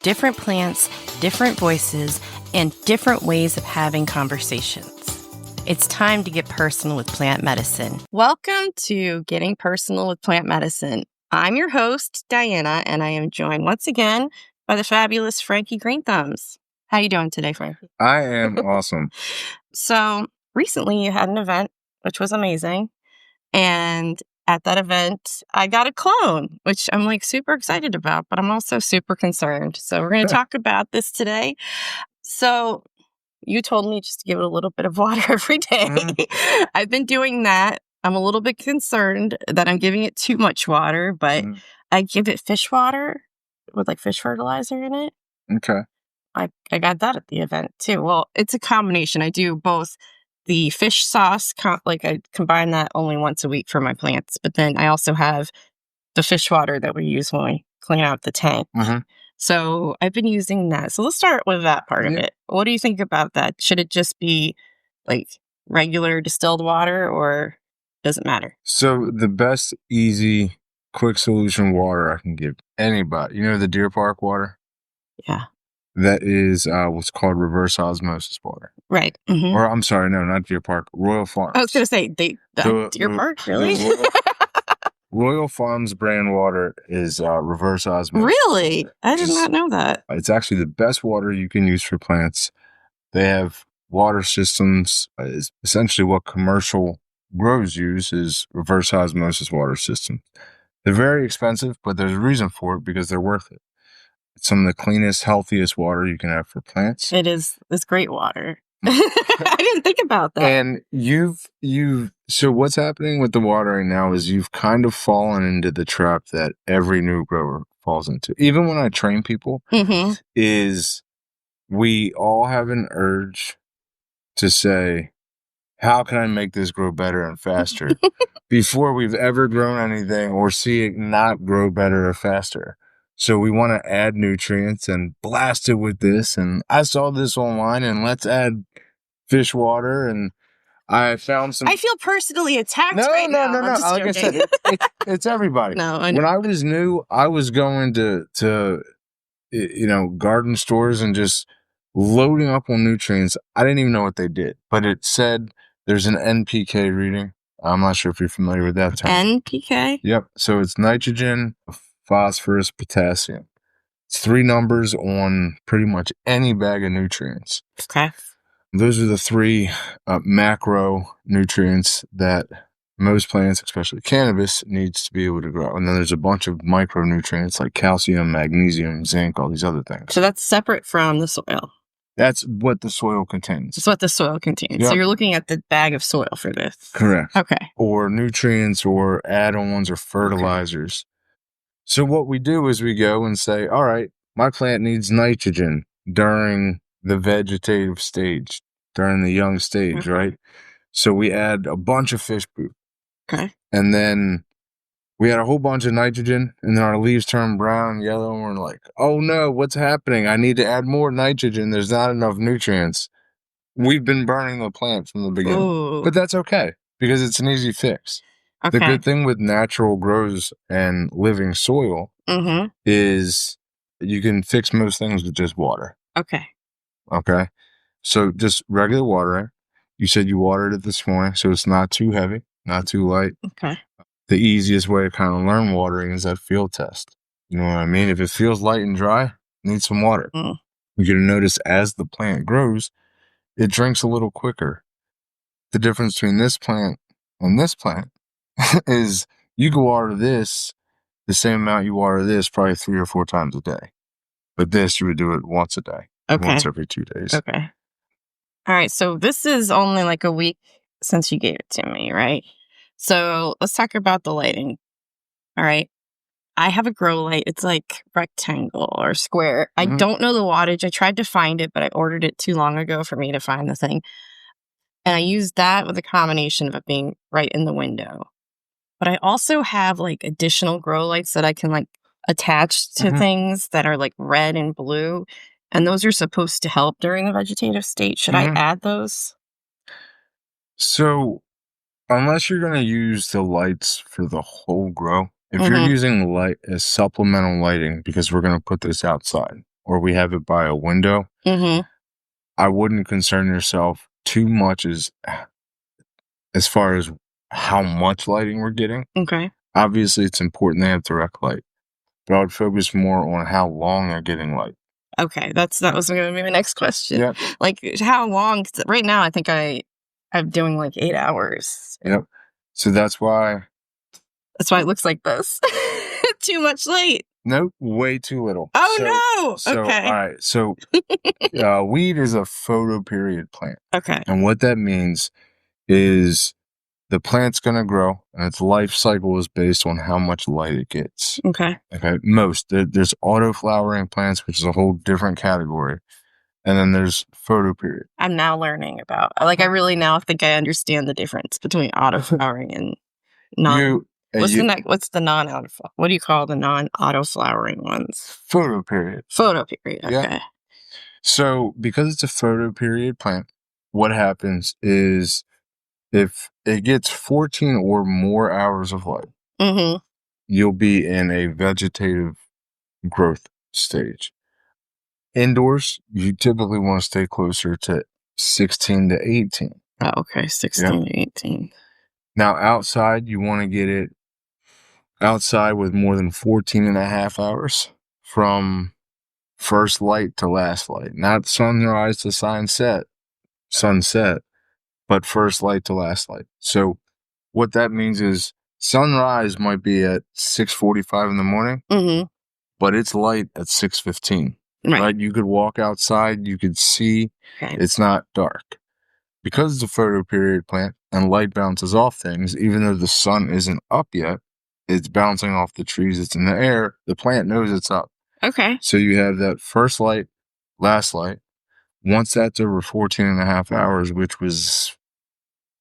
different plants, different voices, and different ways of having conversations. It's time to get personal with plant medicine. Welcome to Getting Personal with Plant Medicine. I'm your host, Diana, and I am joined once again by the fabulous Frankie Green Thumbs. How you doing today, Frankie? I am awesome. So recently you had an event, which was amazing. And at that event, I got a clone, which I'm like super excited about, but I'm also super concerned. So we're going to talk about this today. So you told me just to give it a little bit of water every day. I've been doing that. I'm a little bit concerned that I'm giving it too much water, but I give it fish water with like fish fertilizer in it. Okay. I got that at the event too. Well, it's a combination. I do both the fish sauce, I combine that only once a week for my plants, but then I also have the fish water that we use when we clean out the tank. So I've been using that. So let's start with that part of it. What do you think about that? Should it just be like regular distilled water or does it matter? So the best, easy, quick solution water I can give anybody, you know the Deer Park water? Yeah. That is what's called reverse osmosis water. Right. Or I'm sorry, no, not Deer Park, Royal Farms. I was going to say, Deer Park, really? Royal Farms brand water is reverse osmosis. Really? I did not know that. It's actually the best water you can use for plants. They have water systems. Is essentially what commercial grows use is reverse osmosis water systems. They're very expensive, but there's a reason for it because they're worth it. It's some of the cleanest, healthiest water you can have for plants. It is. It's great water. I didn't think about that. And so what's happening with the watering now is you've kind of fallen into the trap that every new grower falls into. Even when I train people, is we all have an urge to say, how can I make this grow better and faster before we've ever grown anything or see it not grow better or faster? So we want to add nutrients and blast it with this. And I saw this online and let's add fish water. And I found some. I feel personally attacked No. Like I said, it's everybody. No, I know. When I was new, I was going to garden stores and just loading up on nutrients. I didn't even know what they did, but it said there's an NPK reading. I'm not sure if you're familiar with that term. NPK? Yep. So it's nitrogen, phosphorus, potassium. It's 3 numbers on pretty much any bag of nutrients. Okay. Those are the 3 macro nutrients that most plants, especially cannabis, needs to be able to grow. And then there's a bunch of micronutrients like calcium, magnesium, zinc, all these other things. So that's separate from the soil. That's what the soil contains. That's what the soil contains. Yep. So you're looking at the bag of soil for this. Correct. Okay. Or nutrients or add-ons or fertilizers. Okay. So what we do is we go and say, all right, my plant needs nitrogen during the vegetative stage, during the young stage, right? So we add a bunch of fish poop. Okay. And then we had a whole bunch of nitrogen, and then our leaves turn brown, yellow, and we're like, oh no, what's happening? I need to add more nitrogen. There's not enough nutrients. We've been burning the plant from the beginning. Ooh. But that's okay, because it's an easy fix. Okay. The good thing with natural grows and living soil is you can fix most things with just water. Okay. Okay? So just regular watering. You said you watered it this morning, so it's not too heavy, not too light. Okay. The easiest way to kind of learn watering is that field test. You know what I mean? If it feels light and dry, need some water. You're going to notice as the plant grows, it drinks a little quicker. The difference between this plant and this plant is you can water this the same amount you water this probably 3 or 4 times a day. But this, you would do it once a day. Okay. Once every 2 days. Okay. All right. So this is only like a week since you gave it to me, right? So let's talk about the lighting. All right. I have a grow light. It's like rectangle or square. I don't know the wattage. I tried to find it, but I ordered it too long ago for me to find the thing. And I used that with a combination of it being right in the window. But I also have like additional grow lights that I can like attach to things that are like red and blue. And those are supposed to help during the vegetative state. Should I add those? So unless you're going to use the lights for the whole grow, if you're using light as supplemental lighting, because we're going to put this outside or we have it by a window, I wouldn't concern yourself too much as far as how much lighting we're getting. Okay. Obviously, it's important they have direct light, but I would focus more on how long they're getting light. Okay, that was going to be my next question. Yep. Like, how long? 'Cause right now, I think I'm doing like 8 hours. Yep. So that's why it looks like this. Too much light. Nope, way too little. Oh, no. So, Okay. all right. So, weed is a photoperiod plant. Okay. And what that means is the plant's going to grow, and its life cycle is based on how much light it gets. Okay. Okay. There's auto-flowering plants, which is a whole different category. And then there's photoperiod. I'm now learning about, I really now think I understand the difference between auto-flowering and non. What's the non-auto? What do you call the non-auto flowering ones? Photoperiod. Photoperiod. Okay. Yeah. So because it's a photoperiod plant, what happens is if it gets 14 or more hours of light, you'll be in a vegetative growth stage. Indoors, you typically want to stay closer to 16 to 18. Oh, okay. 16 to 18. Now, outside, you want to get it outside with more than 14 and a half hours from first light to last light. Not sunrise to sunset, but first light to last light. So what that means is sunrise might be at 6:45 in the morning, but it's light at 6:15. Right? You could walk outside, you could see it's not dark. Because it's a photoperiod plant and light bounces off things, even though the sun isn't up yet, it's bouncing off the trees, it's in the air, the plant knows it's up. Okay. So you have that first light, last light. Once that's over 14 and a half hours, which was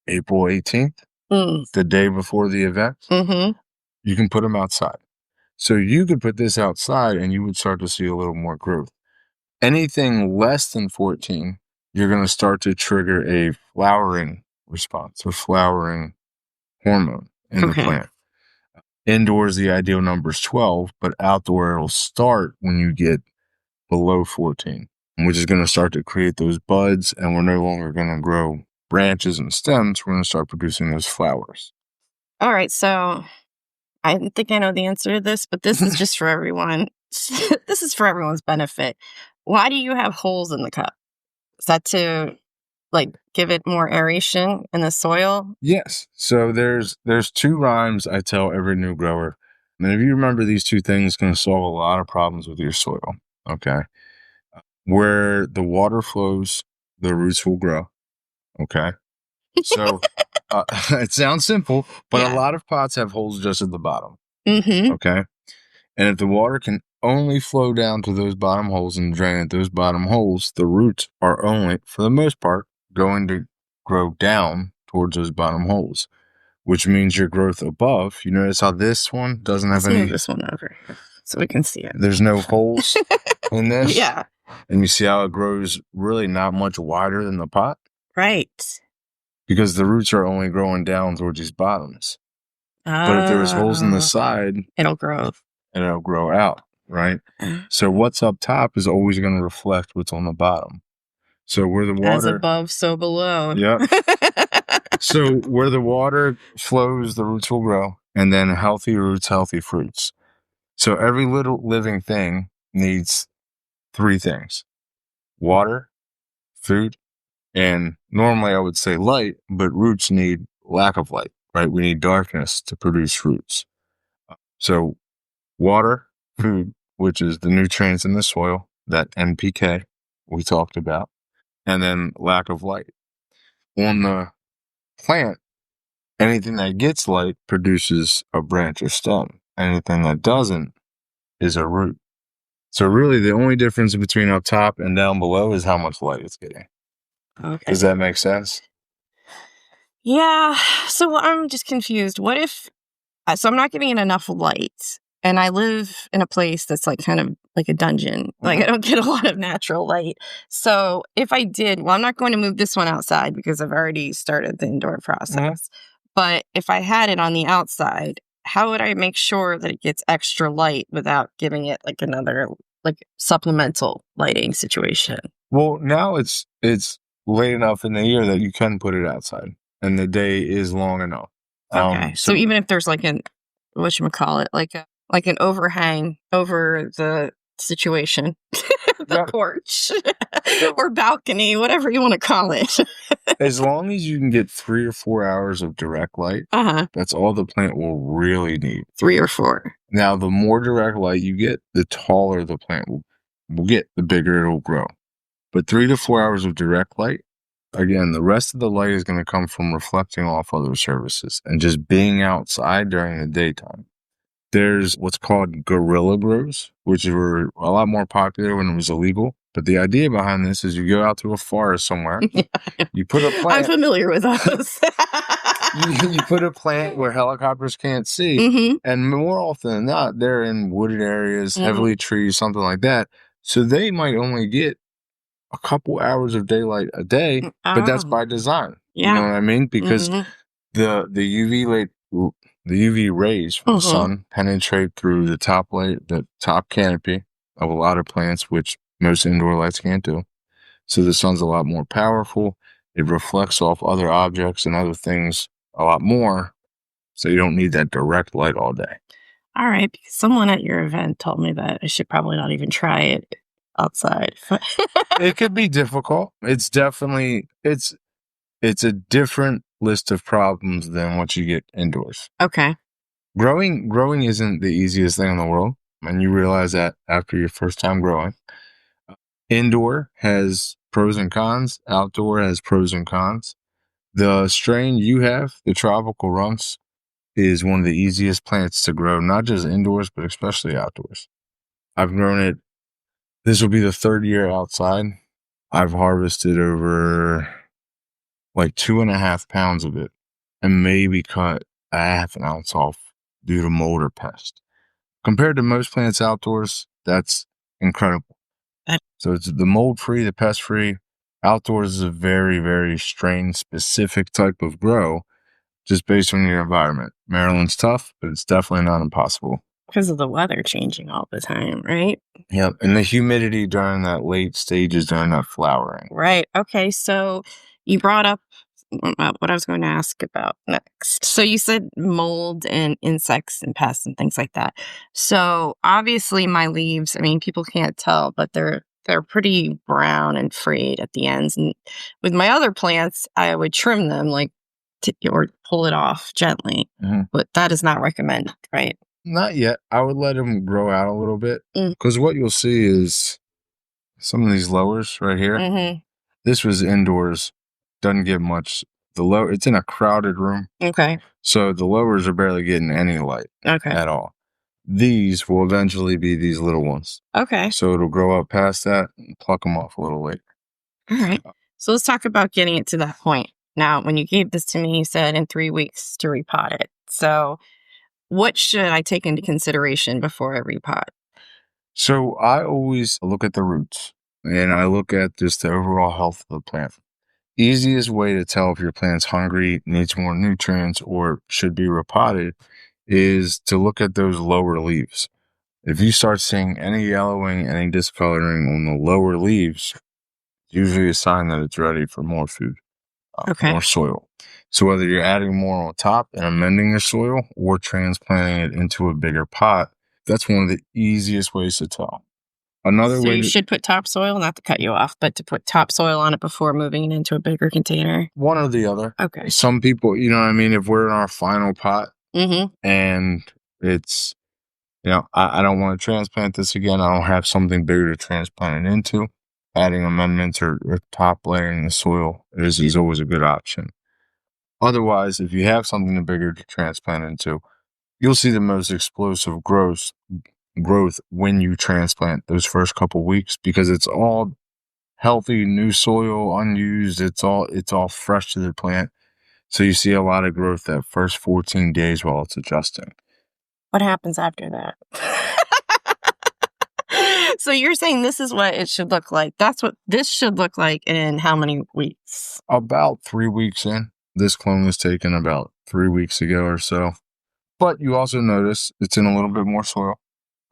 April 18th, the day before the event, you can put them outside. So you could put this outside and you would start to see a little more growth. Anything less than 14, you're going to start to trigger a flowering response or flowering hormone in the plant. Indoors, the ideal number is 12, but outdoor, it'll start when you get below 14, which is going to start to create those buds, and we're no longer going to grow branches and stems. We're going to start producing those flowers. All right, so I think I know the answer to this, but this is just for everyone. This is for everyone's benefit. Why do you have holes in the cup? Is that to give it more aeration in the soil? Yes. So there's 2 rhymes I tell every new grower. And if you remember these 2 things, it's going to solve a lot of problems with your soil. Okay. Where the water flows, the roots will grow. Okay. So it sounds simple, but a lot of pots have holes just at the bottom. Okay. And if the water can only flow down to those bottom holes and drain at those bottom holes, the roots are only, for the most part, going to grow down towards those bottom holes, which means your growth above. You notice how this one doesn't have any. Move this one over here so we can see it. There's no holes in this. Yeah. And you see how it grows really not much wider than the pot? Right. Because the roots are only growing down towards these bottoms. But if there was holes in the side, it'll grow. And it'll grow out, right? So what's up top is always going to reflect what's on the bottom. So where the water... As above, so below. Yeah. So where the water flows, the roots will grow. And then healthy roots, healthy fruits. So every little living thing needs 3 things. Water, food, and normally I would say light, but roots need lack of light, right? We need darkness to produce roots. So water, food, which is the nutrients in the soil, that NPK we talked about, and then lack of light. On the plant, anything that gets light produces a branch or stem. Anything that doesn't is a root. So really the only difference between up top and down below is how much light it's getting. Okay. Does that make sense? Yeah. So I'm just confused. What if, so I'm not giving it enough light, and I live in a place that's kind of like a dungeon. I don't get a lot of natural light. So if I did, I'm not going to move this one outside because I've already started the indoor process. But if I had it on the outside, how would I make sure that it gets extra light without giving it another like supplemental lighting situation? Well, now it's late enough in the year that you can put it outside, and the day is long enough. Okay. So So even if there's like an whatchamacallit, like an overhang over the situation, the yeah, porch so or balcony, whatever you want to call it. as long as you can get 3 or 4 hours of direct light, Uh-huh. that's all the plant will really need. 3 or 4. Now, the more direct light you get, the taller the plant will get, the bigger it'll grow. But 3 to 4 hours of direct light, again, the rest of the light is going to come from reflecting off other surfaces and just being outside during the daytime. There's what's called guerrilla grows, which were a lot more popular when it was illegal. But the idea behind this is you go out to a forest somewhere, you put a I'm plant, familiar with those. you put a plant where helicopters can't see, Mm-hmm. and more often than not, they're in wooded areas, Mm-hmm. heavily trees, something like that. So they might only get a couple hours of daylight a day, but that's by design. You know Yeah. what I mean? Because Mm-hmm. the UV light, the UV rays from the sun penetrate through the top canopy of a lot of plants, which most indoor lights can't do. So the sun's a lot more powerful. It reflects off other objects and other things a lot more. So you don't need that direct light all day. All right, because someone at your event told me that I should probably not even try it outside. It could be difficult. It's definitely it's a different list of problems than what you get indoors. Okay. Growing isn't the easiest thing in the world, and you realize that after your first time growing. Indoor has pros and cons. Outdoor has pros and cons. The strain you have, the tropical runts, is one of the easiest plants to grow, not just indoors, but especially outdoors. I've grown it. This will be the 3rd year outside. I've harvested over like 2.5 pounds of it and maybe cut a half an ounce off due to mold or pest. Compared to most plants outdoors, that's incredible. So it's the mold free, the pest free. Outdoors is a very, very strain specific type of grow just based on your environment. Maryland's tough, but it's definitely not impossible. Because of the weather changing all the time, right? Yep. And the humidity during that late stages during that flowering. Right. Okay. So you brought up what I was going to ask about next. So you said mold and insects and pests and things like that. So obviously my leaves, I mean, people can't tell, but they're pretty brown and frayed at the ends. And with my other plants, I would trim them or pull it off gently. Mm-hmm. But that is not recommended, right? Not yet. I would let them grow out a little bit Mm. because what you'll see is some of these lowers right here. Mm-hmm. This was indoors. Doesn't get much. It's in a crowded room. Okay. So the lowers are barely getting any light at all. These will eventually be these little ones. Okay. So it'll grow up past that and pluck them off a little later. All right. So let's talk about getting it to that point. Now, when you gave this to me, you said in 3 weeks to repot it. So what should I take into consideration before I repot? So I always look at the roots and I look at just the overall health of the plant. Easiest way to tell if your plant's hungry, needs more nutrients, or should be repotted is to look at those lower leaves. If you start seeing any yellowing, any discoloring on the lower leaves, it's usually a sign that it's ready for more food, more soil. So whether you're adding more on top and amending your soil or transplanting it into a bigger pot, that's one of the easiest ways to tell. Another way you should put topsoil, not to cut you off, but to put topsoil on it before moving it into a bigger container. One or the other. Okay. Some people, you know what I mean? If we're in our final pot Mm-hmm. and it's, I don't want to transplant this again. I don't have something bigger to transplant it into. Adding amendments or top layering the soil is always a good option. Otherwise, if you have something bigger to transplant into, you'll see the most explosive growth when you transplant those first couple weeks because it's all healthy, new soil, unused. It's all fresh to the plant. So you see a lot of growth that first 14 days while it's adjusting. What happens after that? So you're saying this is what it should look like. That's what this should look like in how many weeks? About 3 weeks in. This clone was taken about 3 weeks ago or so. But you also notice it's in a little bit more soil,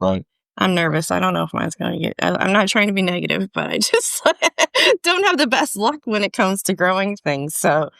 right? I'm nervous. I don't know if mine's gonna get. I'm not trying to be negative, but I just don't have the best luck when it comes to growing things. So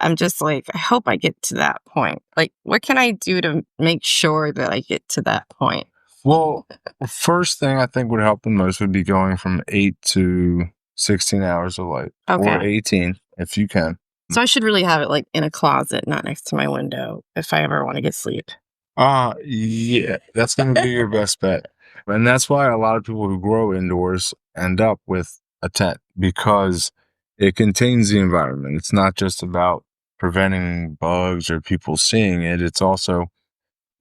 I'm just like, I hope I get to that point. Like, what can I do to make sure that I get to that point? Well, first thing I think would help the most would be going from 8 to 16 hours of light, or Okay. 18 if you can. So I should really have it like in a closet, not next to my window, if I ever want to get sleep. Yeah, that's going to be your best bet. And that's why a lot of people who grow indoors end up with a tent, because it contains the environment. It's not just about preventing bugs or people seeing it. It's also,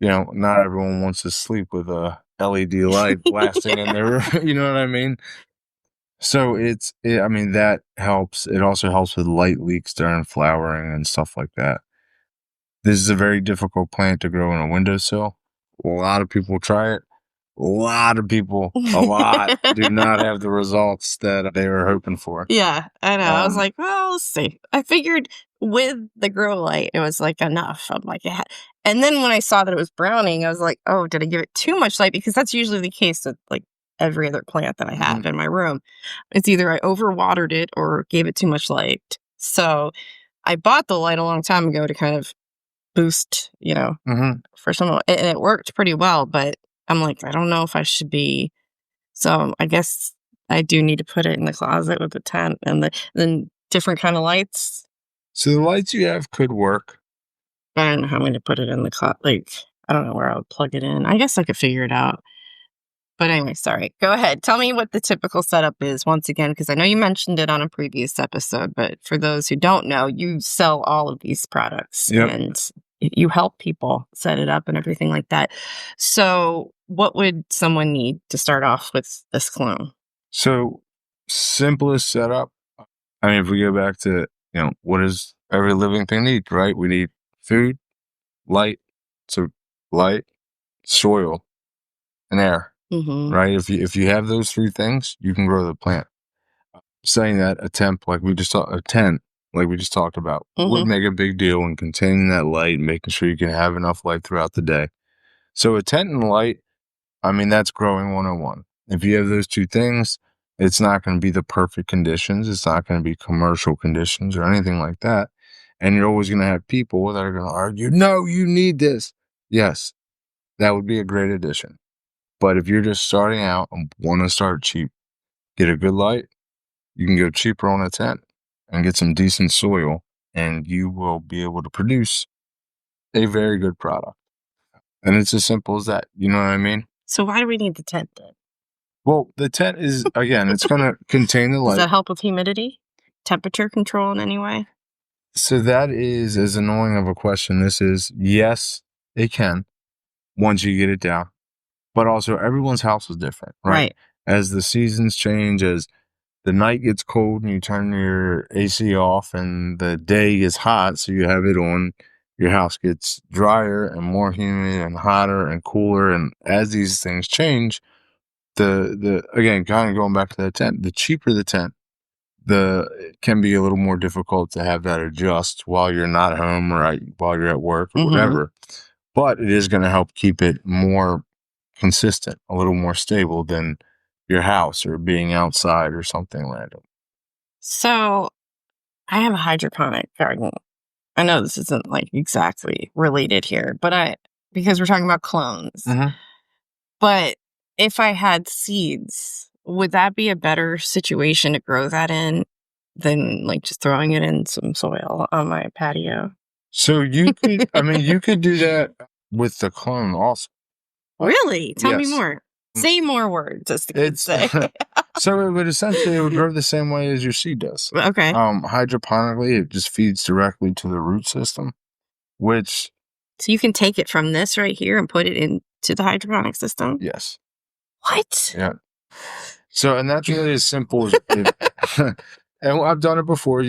not everyone wants to sleep with a LED light blasting in their room. You know what I mean? So I mean, that helps. It also helps with light leaks during flowering and stuff like that. This is a very difficult plant to grow in a windowsill. A lot of people try it. A lot of people, a lot, do not have the results that they were hoping for. Yeah, I know. I was like, well, let's see. I figured with the grow light, it was like enough. I'm like, yeah. And then when I saw that it was browning, I was like, oh, did I give it too much light? Because that's usually the case with like every other plant that I have in my room. It's either I overwatered it or gave it too much light. So I bought the light a long time ago to kind of boost, for some, and it worked pretty well. But I'm like, I don't know if I should be. So I guess I do need to put it in the closet with the tent and then different kind of lights. So the lights you have could work. I don't know how I'm going to put it in the closet. Like, I don't know where I would plug it in. I guess I could figure it out. But anyway, sorry. Go ahead. Tell me what the typical setup is once again, because I know you mentioned it on a previous episode. But for those who don't know, you sell all of these products and you help people set it up and everything like that. So, what would someone need to start off with this clone? So, simplest setup. I mean, if we go back to, what does every living thing need, right? We need food, light, so light, soil, and air, right? If you have those three things, you can grow the plant. Saying that a tent, like we just talked about, would make a big deal in containing that light and making sure you can have enough light throughout the day. So a tent and light, I mean, that's growing 101. If you have those two things, it's not going to be the perfect conditions. It's not going to be commercial conditions or anything like that. And you're always going to have people that are going to argue, no, you need this. Yes, that would be a great addition. But if you're just starting out and want to start cheap, get a good light, you can go cheaper on a tent and get some decent soil, and you will be able to produce a very good product. And it's as simple as that. You know what I mean? So why do we need the tent then? Well, the tent is, again, it's going to contain the light. Does that help with humidity? Temperature control in any way? So that is as annoying of a question this is. Yes, it can once you get it down. But also, everyone's house is different, right? As the seasons change, as the night gets cold and you turn your AC off and the day is hot, so you have it on, your house gets drier and more humid and hotter and cooler. And as these things change, again, kind of going back to the tent, the cheaper the tent, it can be a little more difficult to have that adjust while you're not home or while you're at work or whatever. But it is going to help keep it more consistent, a little more stable than your house or being outside or something random. So I have a hydroponic garden. I know this isn't like exactly related here, but because we're talking about clones. But if I had seeds, would that be a better situation to grow that in than like just throwing it in some soil on my patio? So you could, you could do that with the clone also. Really? Tell me more. Say more words, as the kids say. So it would grow the same way as your seed does. Okay. Hydroponically, it just feeds directly to the root system, which... So you can take it from this right here and put it into the hydroponic system? Yes. What? Yeah. So, and that's really as simple as... and I've done it before.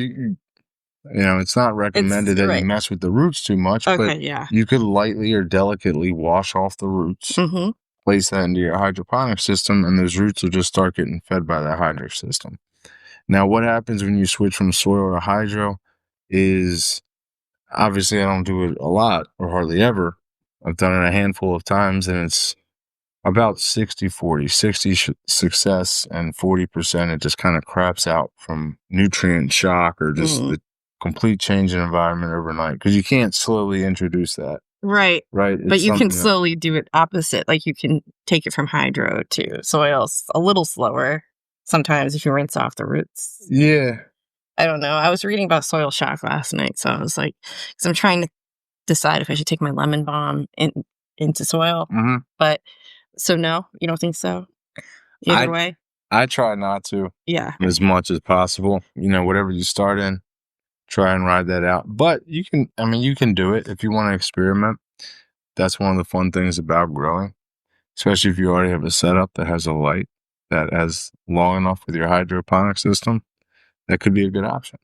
It's not recommended that you mess with the roots too much, but you could lightly or delicately wash off the roots, place that into your hydroponic system, and those roots will just start getting fed by that hydro system. Now, what happens when you switch from soil to hydro is, obviously I don't do it a lot or hardly ever. I've done it a handful of times, and it's about 60-40, 60 success and 40% it just kind of craps out from nutrient shock or just the complete change in environment overnight, because you can't slowly introduce that. Right. Right. But you can slowly do it opposite. Like you can take it from hydro to soil a little slower sometimes if you rinse off the roots. Yeah. I don't know. I was reading about soil shock last night, so I was like, because I'm trying to decide if I should take my lemon balm into soil. Mm-hmm. But so no, you don't think so? Either way? I try not to. Yeah. As much as possible. Whatever you start in, try and ride that out. But you can do it if you want to experiment. That's one of the fun things about growing, especially if you already have a setup that has a light that has long enough with your hydroponic system. That could be a good option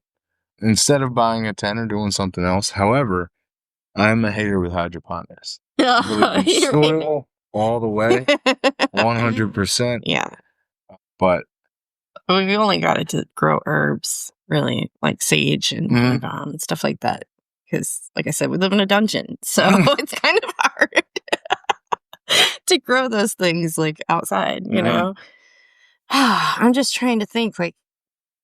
instead of buying a tent or doing something else. However, I'm a hater with hydroponics. Soil all the way, 100%. Yeah. But we only got it to grow herbs, really, like sage and lemon balm and stuff like that. Because, like I said, we live in a dungeon, so it's kind of hard to grow those things like outside, you know? I'm just trying to think, like,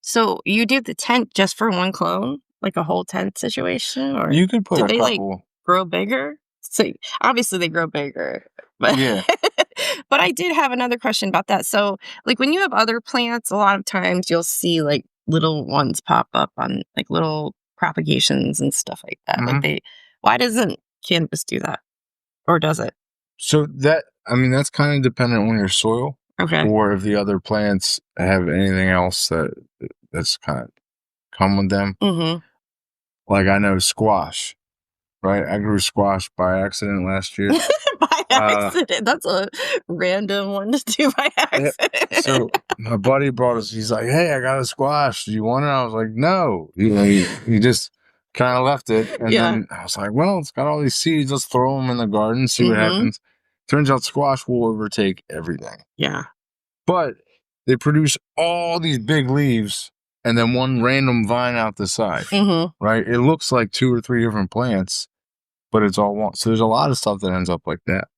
so you did the tent just for one clone? Like a whole tent situation? Or you could put did a they couple. like grow bigger? So obviously they grow bigger. But yeah. But I did have another question about that. So like when you have other plants, a lot of times you'll see like little ones pop up on like little propagations and stuff like that. Like why doesn't cannabis do that? Or does it? So that's kind of dependent on your soil. Okay. Or if the other plants have anything else that's kind of come with them. Like I know squash, right? I grew squash by accident last year. By accident. That's a random one to do by accident. So my buddy brought us, he's like, hey, I got a squash. Do you want it? I was like, no. He just kind of left it. And then I was like, well, it's got all these seeds. Let's throw them in the garden, see what happens. Turns out squash will overtake everything. Yeah. But they produce all these big leaves and then one random vine out the side, right? It looks like 2 or 3 different plants, but it's all one. So there's a lot of stuff that ends up like that.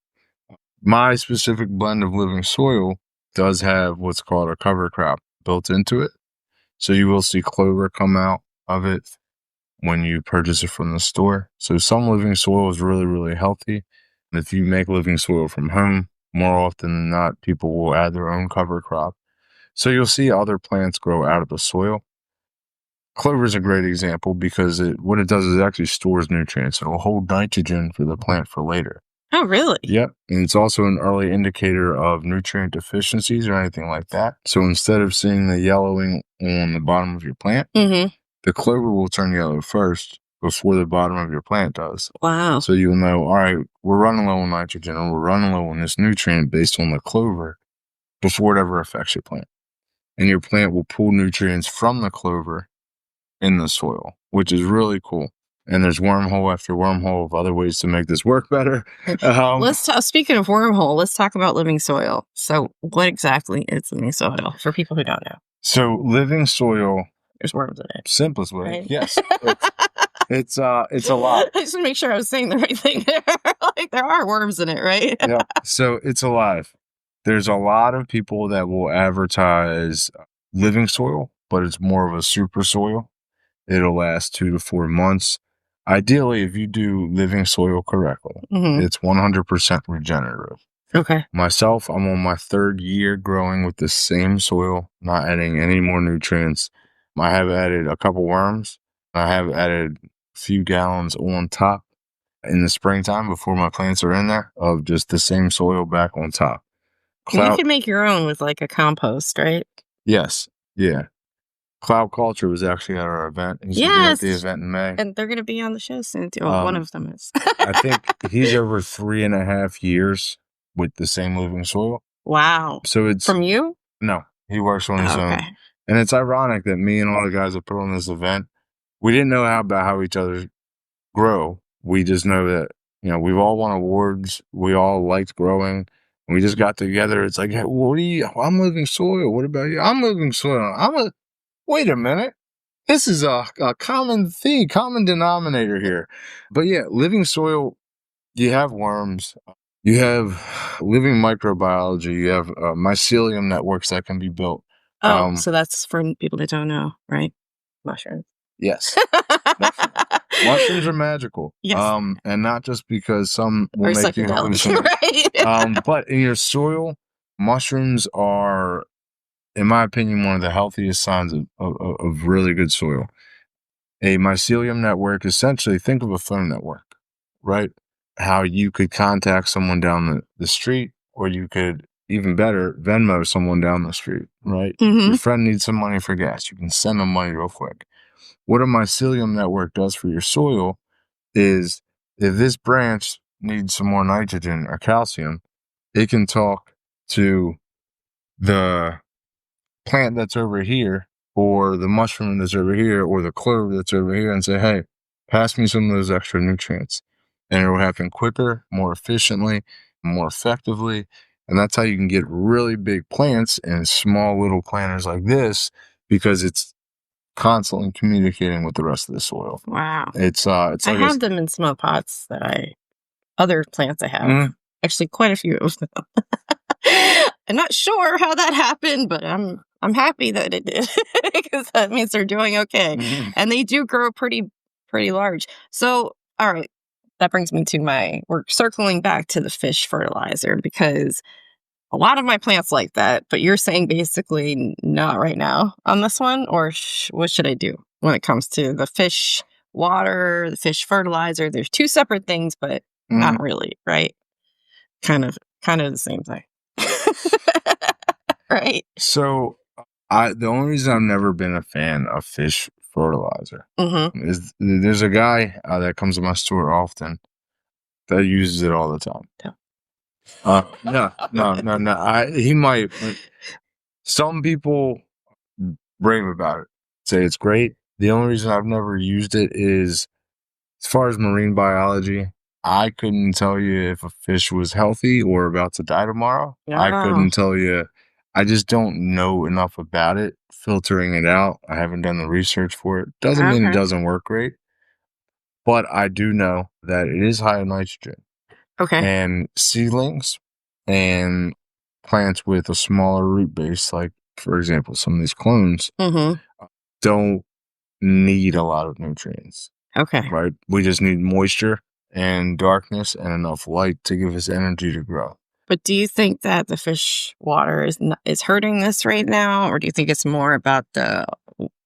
My specific blend of living soil does have what's called a cover crop built into it. So you will see clover come out of it when you purchase it from the store. So some living soil is really, really healthy. And if you make living soil from home, more often than not, people will add their own cover crop. So you'll see other plants grow out of the soil. Clover is a great example because what it does is it actually stores nutrients. It will hold nitrogen for the plant for later. Oh, really? Yep. And it's also an early indicator of nutrient deficiencies or anything like that. So instead of seeing the yellowing on the bottom of your plant, the clover will turn yellow first before the bottom of your plant does. Wow. So you'll know, all right, we're running low on nitrogen or we're running low on this nutrient based on the clover before it ever affects your plant. And your plant will pull nutrients from the clover in the soil, which is really cool. And there's wormhole after wormhole of other ways to make this work better. Speaking of wormhole, let's talk about living soil. So what exactly is living soil for people who don't know? So living soil, there's worms in it. Simplest way, right? Yes. It's a lot. I just want to make sure I was saying the right thing there. Like there are worms in it, right? Yeah. So it's alive. There's a lot of people that will advertise living soil, but it's more of a super soil. It'll last 2 to 4 months. Ideally, if you do living soil correctly, it's 100% regenerative. Okay. Myself, I'm on my 3rd year growing with the same soil, not adding any more nutrients. I have added a couple worms. I have added a few gallons on top in the springtime before my plants are in there of just the same soil back on top. You can make your own with like a compost, right? Yes. Yeah. Cloud Culture was actually at our event. He's going to be at the event in May. And they're going to be on the show soon, too. Well, one of them is. I think he's over 3.5 years with the same living soil. Wow. So it's... From you? No. He works on his own. And it's ironic that me and all the guys that put on this event, we didn't know about how each other grow. We just know that, we've all won awards. We all liked growing. And we just got together. It's like, hey, I'm living soil. What about you? I'm living soil. Wait a minute. This is a common theme, common denominator here. But yeah, living soil, you have worms. You have living microbiology. You have mycelium networks that can be built. Oh, so that's for people that don't know, right? Mushrooms. Yes. Mushrooms are magical. Yes. And not just because some will Or make you psychedelic, hallucinate. right? But in your soil, mushrooms are, in my opinion, one of the healthiest signs of really good soil. A mycelium network, essentially, think of a phone network, right? How you could contact someone down the street, or you could, even better, Venmo someone down the street, right? Your friend needs some money for gas. You can send them money real quick. What a mycelium network does for your soil is, if this branch needs some more nitrogen or calcium, it can talk to the plant that's over here, or the mushroom that's over here, or the clove that's over here, and say, hey, pass me some of those extra nutrients. And it will happen quicker, more efficiently, more effectively. And that's how you can get really big plants in small little planters like this, because it's constantly communicating with the rest of the soil. Wow. It's I like have them in small pots other plants I have. Actually, quite a few of them. I'm not sure how that happened, but I'm happy that it did, because that means they're doing okay. And they do grow pretty large. So, all right, that brings me to we're circling back to the fish fertilizer, because a lot of my plants like that, but you're saying basically not right now on this one, or what should I do when it comes to the fish water, the fish fertilizer? There's two separate things, but not really, right? Kind of the same thing. Right. So the only reason I've never been a fan of fish fertilizer is, there's a guy that comes to my store often that uses it all the time. No. He might. Some people rave about it, say it's great. The only reason I've never used it is, as far as marine biology, I couldn't tell you if a fish was healthy or about to die tomorrow. I couldn't tell you. I just don't know enough about it. Filtering it out, I haven't done the research for it. Doesn't mean it doesn't work great, but I do know that it is high in nitrogen. Okay. And seedlings and plants with a smaller root base, like, for example, some of these clones, don't need a lot of nutrients. Okay. Right? We just need moisture and darkness and enough light to give us energy to grow. But do you think that the fish water is hurting this right now, or do you think it's more about the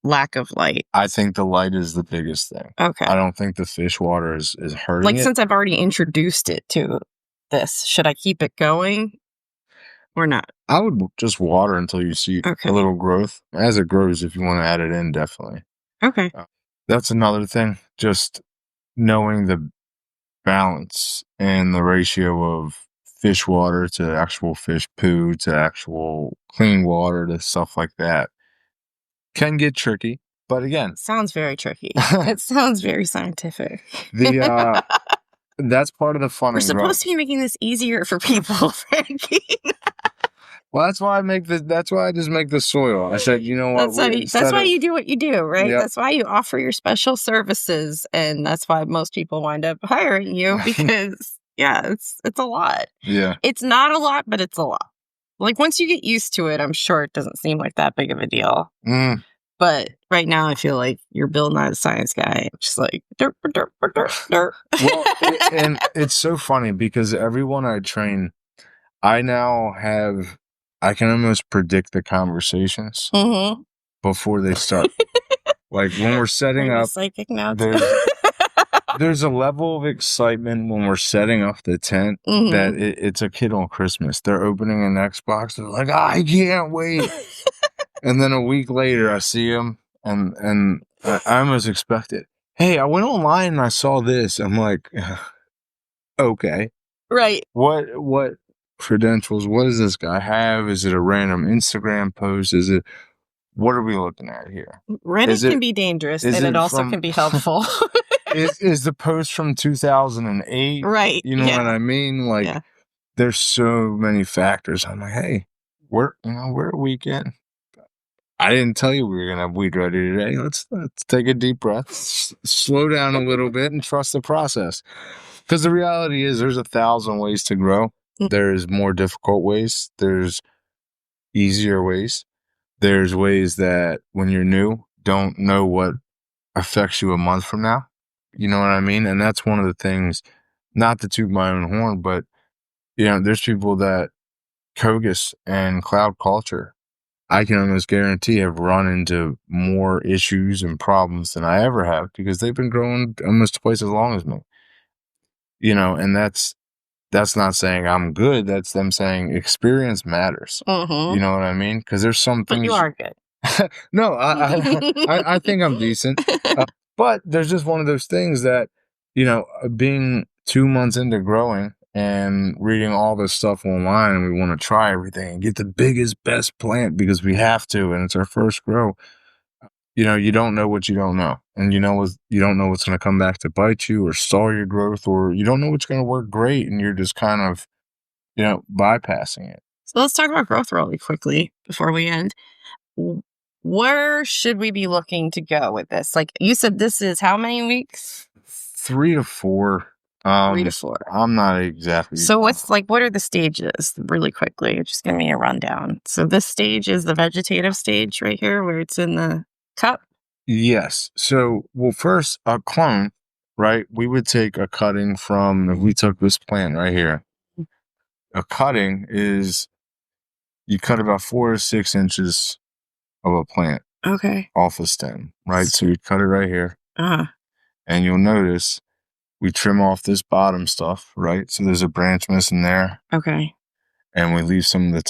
lack of light? I think the light is the biggest thing. Okay. I don't think the fish water is hurting like it. Since I've already introduced it to this, should I keep it going or not? I would just water until you see a little growth. As it grows, if you want to add it in, definitely. Okay. That's another thing. Just knowing the balance and the ratio of fish water to actual fish poo to actual clean water to stuff like that can get tricky. But again, sounds very tricky. It sounds very scientific. That's part of the fun. We're supposed to be making this easier for people, Frankie. Well, that's why that's why I just make the soil. I said, you know what? That's why you do what you do, right? Yep. That's why you offer your special services, and that's why most people wind up hiring you, because it's a lot. Yeah. It's not a lot, but it's a lot. Like, once you get used to it, I'm sure it doesn't seem like that big of a deal. But right now, I feel like you're Bill Nye the Science Guy. I'm just like, derp, derp, derp, derp. Well, and it's so funny because everyone I train, I can almost predict the conversations before they start. Like, when we're setting up, psychic now there's a level of excitement when we're setting up the tent that it's a kid on Christmas. They're opening an Xbox. They're like, I can't wait. And then a week later, I see them, and I almost expect it. Hey, I went online and I saw this. I'm like, okay. Right. What credentials? What does this guy have? Is it a random Instagram post? What are we looking at here? Reddit can be dangerous, and it also can be helpful. Is the post from 2008? Right. You know what I mean? Like, there's so many factors. I'm like, hey, we're a weekend. I didn't tell you we were gonna have weed ready today. Let's take a deep breath, slow down a little bit, and trust the process. Because the reality is there's 1,000 ways to grow. There's more difficult ways. There's easier ways. There's ways that when you're new, don't know what affects you a month from now. You know what I mean? And that's one of the things, not to toot my own horn, but, there's people that Kogus and cloud culture, I can almost guarantee have run into more issues and problems than I ever have because they've been growing almost twice as long as me. And that's not saying I'm good. That's them saying experience matters. You know what I mean? Because there's some But things. you are good. No, I think I'm decent. But there's just one of those things that, being 2 months into growing and reading all this stuff online, and we want to try everything and get the biggest, best plant because we have to, and it's our first grow. You don't know what you don't know, and you don't know what's going to come back to bite you or stall your growth, or you don't know what's going to work great, and you're just kind of, bypassing it. So let's talk about growth really quickly before we end. Where should we be looking to go with this? Like you said, this is how many weeks? 3 to 4. 3 to 4. I'm not exactly. So what are the stages really quickly? Just give me a rundown. So this stage is the vegetative stage right here where it's in the cup. Yes. So, well, first, a clone, right? We would take a cutting from, if we took this plant right here, a cutting is you cut about 4 to 6 inches of a plant. Okay. Off a stem, right? So you cut it right here. Uh-huh. And you'll notice we trim off this bottom stuff, right? So there's a branch missing there. Okay. And we leave some of the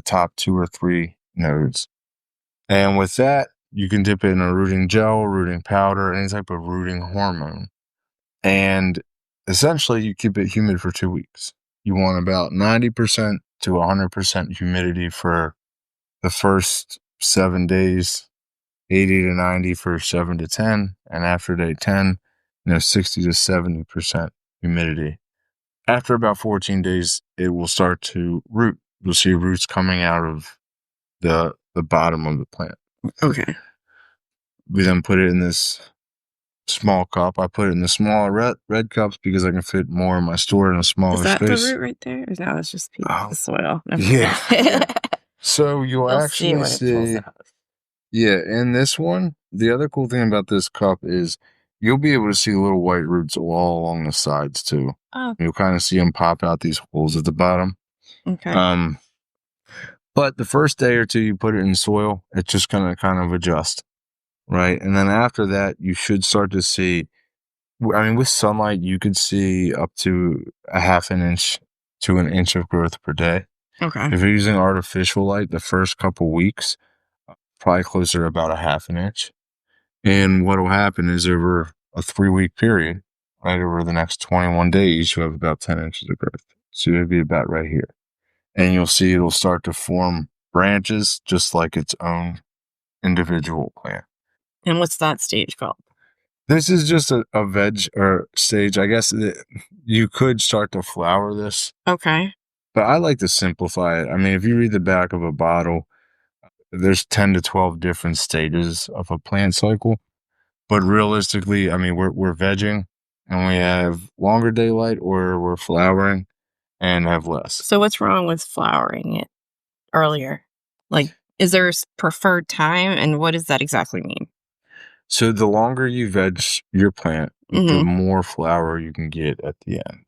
top 2 or 3 nodes. And with that, you can dip it in a rooting gel, rooting powder, any type of rooting hormone. And essentially, you keep it humid for 2 weeks. You want about 90% to 100% humidity for the first 7 days, 80 to 90 for 7 to 10. And after day 10, 60 to 70% humidity. After about 14 days, it will start to root. You'll see roots coming out of the bottom of the plant. Okay. We then put it in this small cup. I put it in the smaller red cups because I can fit more in my store in a smaller space. Is that the root right there? Or no, it's just the soil. Yeah. So you'll actually see. Yeah, and this one, the other cool thing about this cup is you'll be able to see little white roots all along the sides too. Oh. You'll kind of see them pop out these holes at the bottom. Okay. But the first day or two you put it in soil, it's just gonna kind of adjust, right? And then after that, you should start to see. I mean, with sunlight, you could see up to a half an inch to an inch of growth per day. Okay. If you're using artificial light, the first couple weeks, probably closer to about a half an inch. And what will happen is over a 3-week period, right over the next 21 days, you have about 10 inches of growth. So it'll be about right here. And you'll see it'll start to form branches just like its own individual plant. And what's that stage called? This is just a veg or stage. I guess you could start to flower this. Okay. But I like to simplify it. I mean, if you read the back of a bottle, there's 10 to 12 different stages of a plant cycle. But realistically, I mean, we're vegging and we have longer daylight, or we're flowering and have less. So what's wrong with flowering it earlier? Like, is there a preferred time, and what does that exactly mean? So the longer you veg your plant, the more flower you can get at the end.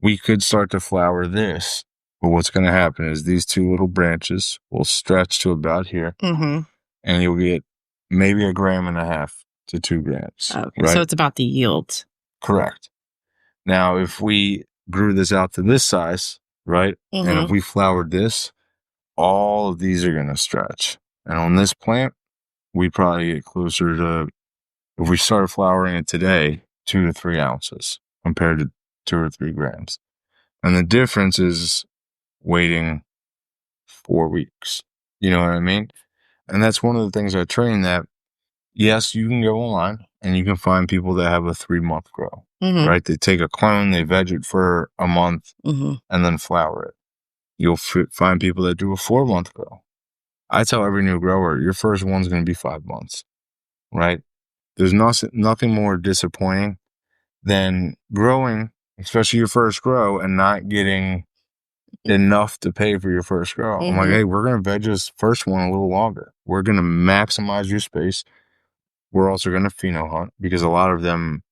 We could start to flower this, but what's going to happen is these 2 little branches will stretch to about here, and you'll get maybe 1.5 grams to 2 grams. Okay. Right? So it's about the yield. Correct. Now, if we grew this out to this size, right, and if we flowered this, all of these are going to stretch. And on this plant, we'd probably get closer to, if we started flowering it today, 2 to 3 ounces compared to 2 or 3 grams. And the difference is waiting 4 weeks. You know what I mean? And that's one of the things I train, that, yes, you can go online and you can find people that have a 3-month grow, right? They take a clone, they veg it for a month, and then flower it. You'll find people that do a 4-month grow. I tell every new grower, your first one's going to be 5 months, right? There's nothing more disappointing than growing especially your first grow, and not getting enough to pay for your first grow. I'm like, hey, we're going to veg this first one a little longer. We're going to maximize your space. We're also going to pheno hunt because a lot of them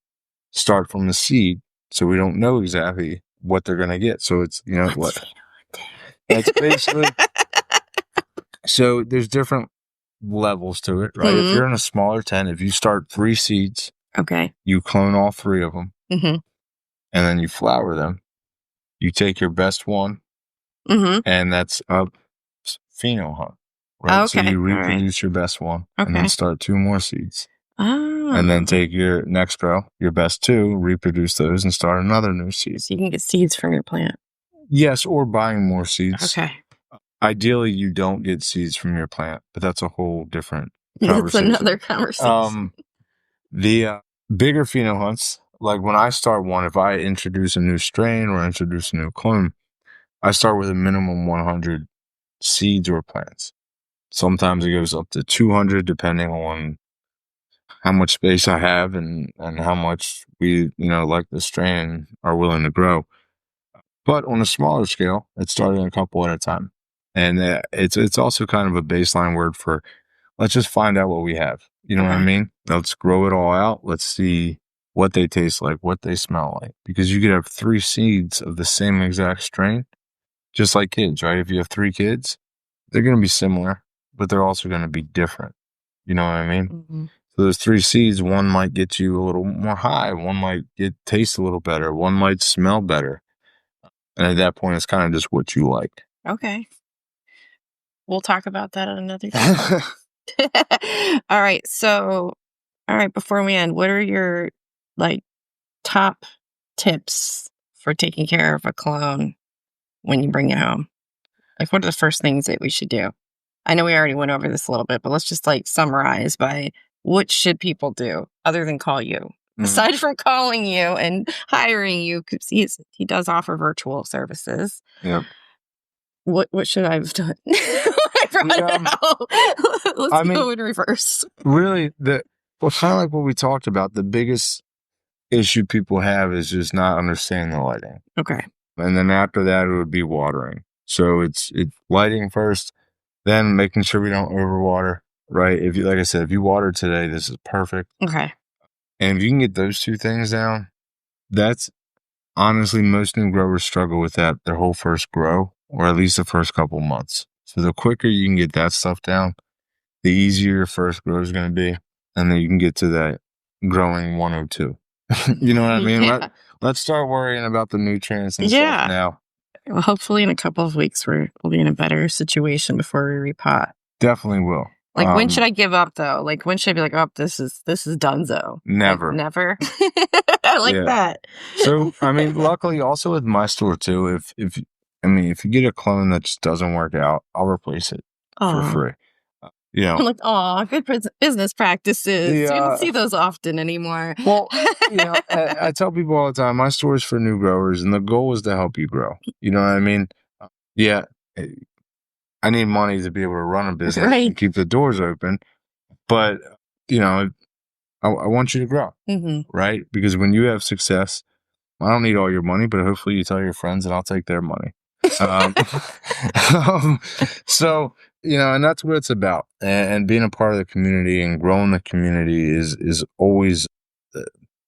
start from the seed, so we don't know exactly what they're going to get. So it's, you know, what that's basically. So there's different levels to it, right? If you're in a smaller tent, if you start 3 seeds, okay, you clone all 3 of them, and then you flower them. You take your best one, and that's a pheno hunt, right? So you reproduce your best one, and then start 2 more seeds. Oh. And then take your next grow, your best 2, reproduce those, and start another new seed. So you can get seeds from your plant. Yes, or buying more seeds. Okay. Ideally, you don't get seeds from your plant, but that's a whole different conversation. conversation. That's another conversation. The bigger pheno hunts, like when I start one, if I introduce a new strain or introduce a new clone, I start with a minimum 100 seeds or plants. Sometimes it goes up to 200, depending on how much space I have and how much we, like the strain are willing to grow. But on a smaller scale, it's starting a couple at a time. And it's also kind of a baseline word for, let's just find out what we have. You know what I mean? Let's grow it all out. Let's see what they taste like, what they smell like. Because you could have 3 seeds of the same exact strain, just like kids, right? If you have 3 kids, they're going to be similar, but they're also going to be different. You know what I mean? So those 3 seeds, one might get you a little more high. One might taste a little better. One might smell better. And at that point, it's kind of just what you like. Okay. We'll talk about that at another time. All right. So, before we end, what are your top tips for taking care of a clone when you bring it home? What are the first things that we should do? I know we already went over this a little bit, but let's just summarize by what should people do other than call you? Aside from calling you and hiring you, because he does offer virtual services. Yep. What should I have done? I brought it out. Let's go in reverse. Really, kind of like what we talked about, the biggest issue people have is just not understanding the lighting. Okay. And then after that, it would be watering. So it's lighting first, then making sure we don't overwater, right? If you, like I said, if you water today, this is perfect. Okay. And if you can get those 2 things down, that's honestly, most new growers struggle with that their whole first grow, or at least the first couple months. So the quicker you can get that stuff down, the easier your first grow is going to be. And then you can get to that growing 102. You know what I mean? Yeah. Let's start worrying about the nutrients and stuff now. Well, hopefully in a couple of weeks, we'll be in a better situation before we repot. Definitely will. When should I give up though? When should I be like, oh, this is donezo? Never. Never. I like that. So, luckily also with my store too, if you get a clone that just doesn't work out, I'll replace it for free. I'm like, oh, good business practices. We don't see those often anymore. Well, I tell people all the time, my store is for new growers, and the goal is to help you grow. You know what I mean? Yeah, I need money to be able to run a business and keep the doors open, but I want you to grow, right? Because when you have success, I don't need all your money, but hopefully you tell your friends and I'll take their money. So, and that's what it's about. And being a part of the community and growing the community is always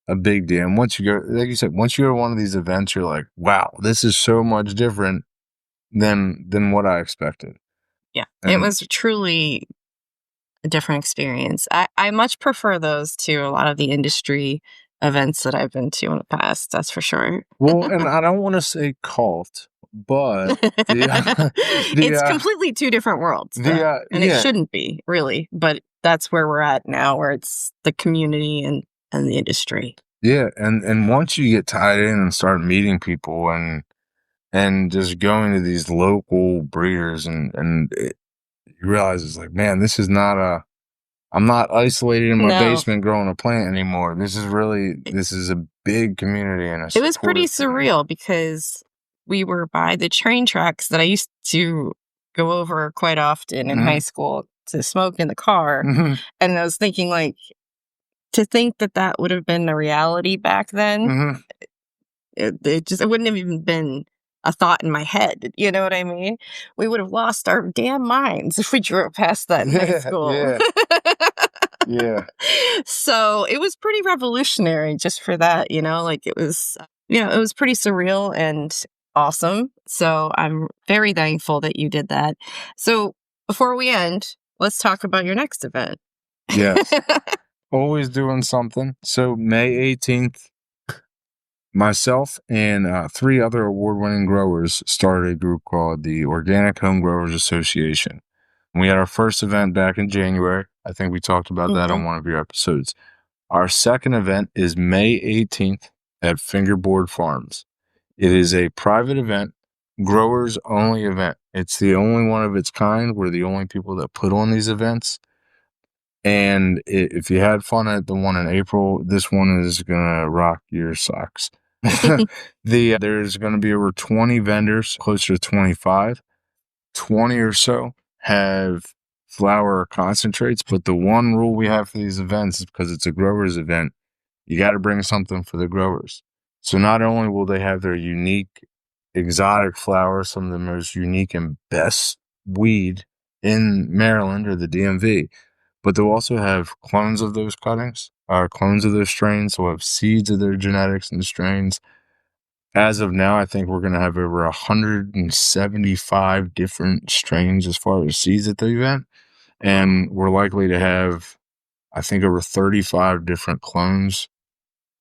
a big deal. And once you go, like you said, once you go to one of these events, you're like, wow, this is so much different than what I expected. Yeah, it was truly a different experience. I much prefer those to a lot of the industry events that I've been to in the past. That's for sure. Well, and I don't want to say cult, but it's completely 2 different worlds. It shouldn't be really, but that's where we're at now, where it's the community and the industry. Yeah, and once you get tied in and start meeting people and just going to these local breeders and you realize it's like, man, this is not I'm not isolated in my basement growing a plant anymore. This is a big community. And it was pretty surreal because we were by the train tracks that I used to go over quite often in high school to smoke in the car. And I was thinking to think that would have been a reality back then. It wouldn't have even been a thought in my head. You know what I mean? We would have lost our damn minds if we drove past that in high school. Yeah. Yeah. So it was pretty revolutionary just for that, like it was, it was pretty surreal and awesome. So I'm very thankful that you did that. So before we end, let's talk about your next event. Yes. Always doing something. So May 18th, myself and 3 other award-winning growers started a group called the Organic Home Growers Association. We had our first event back in January. I think we talked about that on one of your episodes. Our second event is May 18th at Fingerboard Farms. It is a private event, growers only event. It's the only one of its kind. We're the only people that put on these events. And if you had fun at the one in April, this one is going to rock your socks. There's going to be over 20 vendors, closer to 25. 20 or so have flower concentrates, but the one rule we have for these events is because it's a growers event, you got to bring something for the growers. So not only will they have their unique exotic flowers, some of the most unique and best weed in Maryland or the DMV, but they'll also have clones of those cuttings, clones of those strains. They'll have seeds of their genetics and strains. As of now, I think we're going to have over 175 different strains as far as seeds at the event. And we're likely to have, I think, over 35 different clones,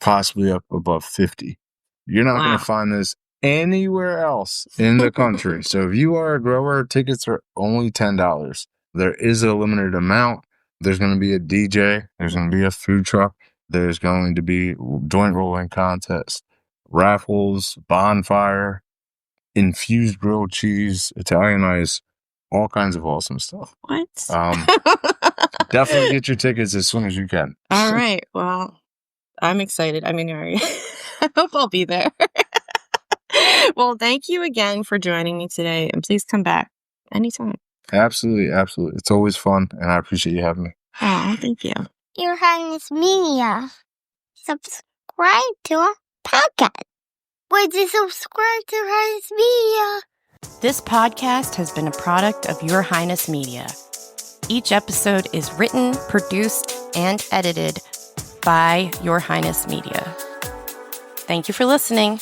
possibly up above 50. You're not going to find this anywhere else in the country. So if you are a grower, tickets are only $10. There is a limited amount. There's going to be a DJ. There's going to be a food truck. There's going to be joint rolling contest, raffles, bonfire, infused grilled cheese, Italian ice, all kinds of awesome stuff. What? Definitely get your tickets as soon as you can. All right. Well, I'm excited. I mean, I hope I'll be there. Well, thank you again for joining me today, and please come back anytime. Absolutely, absolutely. It's always fun, and I appreciate you having me. Oh, thank you. Your Highness Media. Subscribe to our podcast. Would you subscribe to Your Highness Media? This podcast has been a product of Your Highness Media. Each episode is written, produced, and edited by Your Highness Media. Thank you for listening.